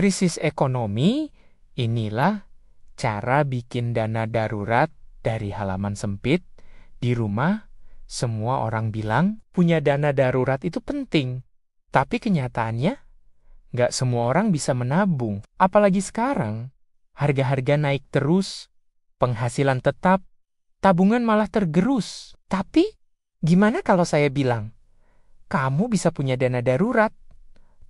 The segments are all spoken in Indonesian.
krisis ekonomi, inilah cara bikin dana darurat dari halaman sempit. Di rumah, semua orang bilang punya dana darurat itu penting. Tapi kenyataannya, nggak semua orang bisa menabung. Apalagi sekarang, harga-harga naik terus, penghasilan tetap, tabungan malah tergerus. Tapi, gimana kalau saya bilang, kamu bisa punya dana darurat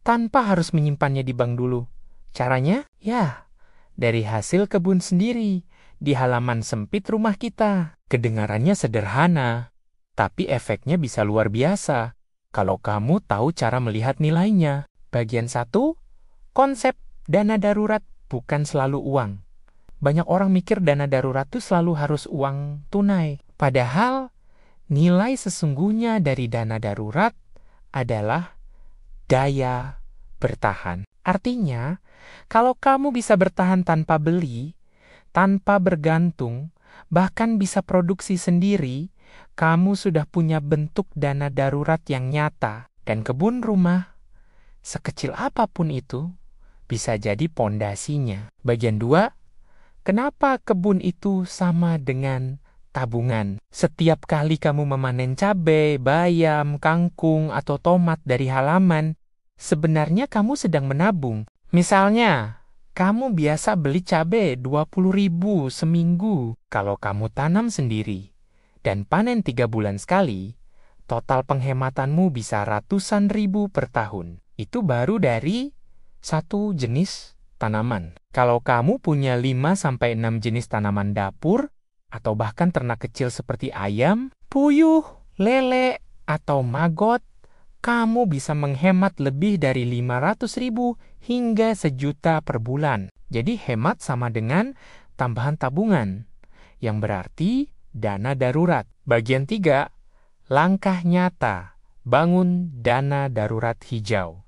tanpa harus menyimpannya di bank dulu? Caranya, ya, dari hasil kebun sendiri, di halaman sempit rumah kita. Kedengarannya sederhana, tapi efeknya bisa luar biasa kalau kamu tahu cara melihat nilainya. Bagian 1, konsep dana darurat bukan selalu uang. Banyak orang mikir dana darurat itu selalu harus uang tunai. Padahal, nilai sesungguhnya dari dana darurat adalah daya bertahan. Artinya, kalau kamu bisa bertahan tanpa beli, tanpa bergantung, bahkan bisa produksi sendiri, kamu sudah punya bentuk dana darurat yang nyata. Dan kebun rumah, sekecil apapun itu, bisa jadi pondasinya. Bagian 2, kenapa kebun itu sama dengan tabungan? Setiap kali kamu memanen cabai, bayam, kangkung, atau tomat dari halaman, sebenarnya kamu sedang menabung. Misalnya, kamu biasa beli cabai 20.000 seminggu. Kalau kamu tanam sendiri dan panen 3 bulan sekali, total penghematanmu bisa ratusan ribu per tahun. Itu baru dari satu jenis tanaman. Kalau kamu punya 5-6 jenis tanaman dapur, atau bahkan ternak kecil seperti ayam, puyuh, lele, atau maggot, kamu bisa menghemat lebih dari 500.000 hingga 1.000.000 per bulan. Jadi hemat sama dengan tambahan tabungan, yang berarti dana darurat. Bagian 3, langkah nyata, bangun dana darurat hijau.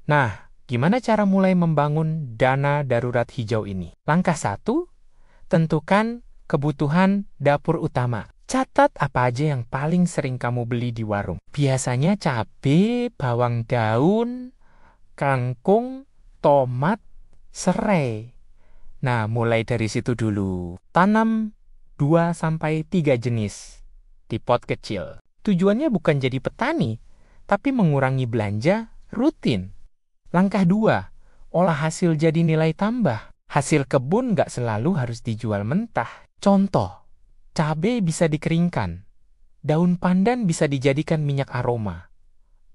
Nah, gimana cara mulai membangun dana darurat hijau ini? Langkah 1, tentukan kebutuhan dapur utama. Catat apa aja yang paling sering kamu beli di warung. Biasanya cabai, bawang daun, kangkung, tomat, serai. Nah, mulai dari situ dulu. Tanam 2-3 jenis di pot kecil. Tujuannya bukan jadi petani, tapi mengurangi belanja rutin. Langkah 2, olah hasil jadi nilai tambah. Hasil kebun nggak selalu harus dijual mentah. Contoh, cabai bisa dikeringkan, daun pandan bisa dijadikan minyak aroma,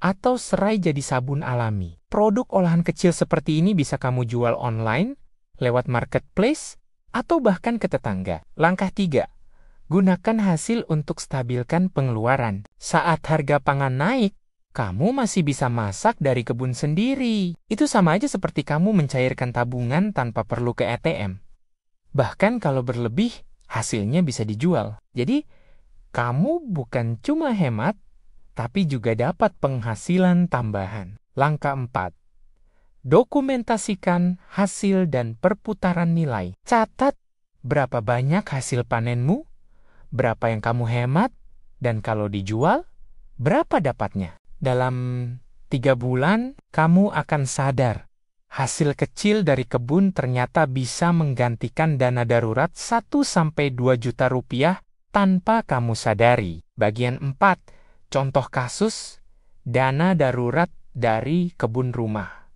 atau serai jadi sabun alami. Produk olahan kecil seperti ini bisa kamu jual online, lewat marketplace, atau bahkan ke tetangga. Langkah 3, gunakan hasil untuk stabilkan pengeluaran. Saat harga pangan naik, kamu masih bisa masak dari kebun sendiri. Itu sama aja seperti kamu mencairkan tabungan tanpa perlu ke ATM. Bahkan kalau berlebih, hasilnya bisa dijual. Jadi, kamu bukan cuma hemat, tapi juga dapat penghasilan tambahan. Langkah 4, dokumentasikan hasil dan perputaran nilai. Catat berapa banyak hasil panenmu, berapa yang kamu hemat, dan kalau dijual, berapa dapatnya. Dalam 3 bulan, kamu akan sadar hasil kecil dari kebun ternyata bisa menggantikan dana darurat 1-2 juta rupiah tanpa kamu sadari. Bagian 4, contoh kasus dana darurat dari kebun rumah.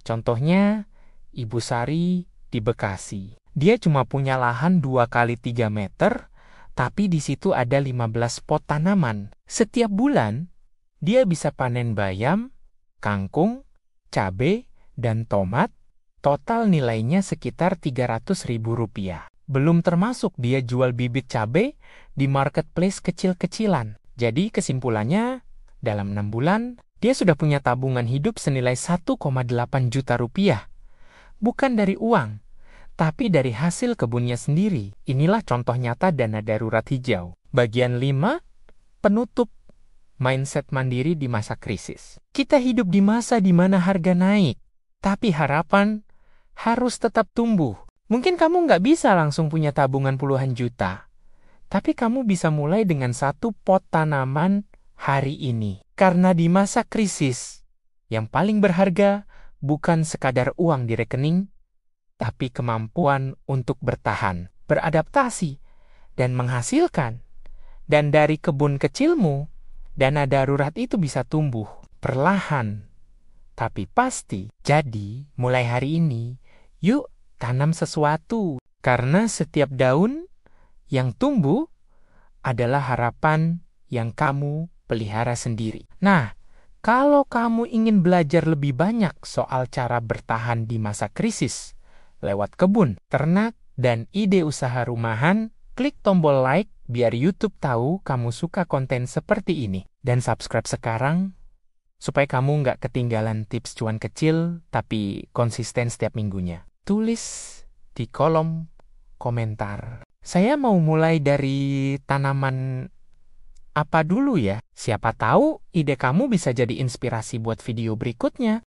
Contohnya, Ibu Sari di Bekasi. Dia cuma punya lahan 2x3 meter, tapi di situ ada 15 pot tanaman. Setiap bulan, dia bisa panen bayam, kangkung, cabai, dan tomat, total nilainya sekitar 300.000 rupiah. Belum termasuk dia jual bibit cabai di marketplace kecil-kecilan. Jadi kesimpulannya, dalam 6 bulan, dia sudah punya tabungan hidup senilai 1,8 juta rupiah. Bukan dari uang, tapi dari hasil kebunnya sendiri. Inilah contoh nyata dana darurat hijau. Bagian 5, penutup mindset mandiri di masa krisis. Kita hidup di masa di mana harga naik, tapi harapan harus tetap tumbuh. Mungkin kamu nggak bisa langsung punya tabungan puluhan juta, tapi kamu bisa mulai dengan 1 pot tanaman hari ini. Karena di masa krisis, yang paling berharga bukan sekadar uang di rekening, tapi kemampuan untuk bertahan, beradaptasi, dan menghasilkan. Dan dari kebun kecilmu, dana darurat itu bisa tumbuh perlahan, tapi pasti. Jadi, mulai hari ini, yuk tanam sesuatu. Karena setiap daun yang tumbuh adalah harapan yang kamu pelihara sendiri. Nah, kalau kamu ingin belajar lebih banyak soal cara bertahan di masa krisis, lewat kebun, ternak, dan ide usaha rumahan, klik tombol like biar YouTube tahu kamu suka konten seperti ini. Dan subscribe sekarang, supaya kamu nggak ketinggalan tips cuan kecil, tapi konsisten setiap minggunya. Tulis di kolom komentar. Saya mau mulai dari tanaman apa dulu ya? Siapa tahu ide kamu bisa jadi inspirasi buat video berikutnya.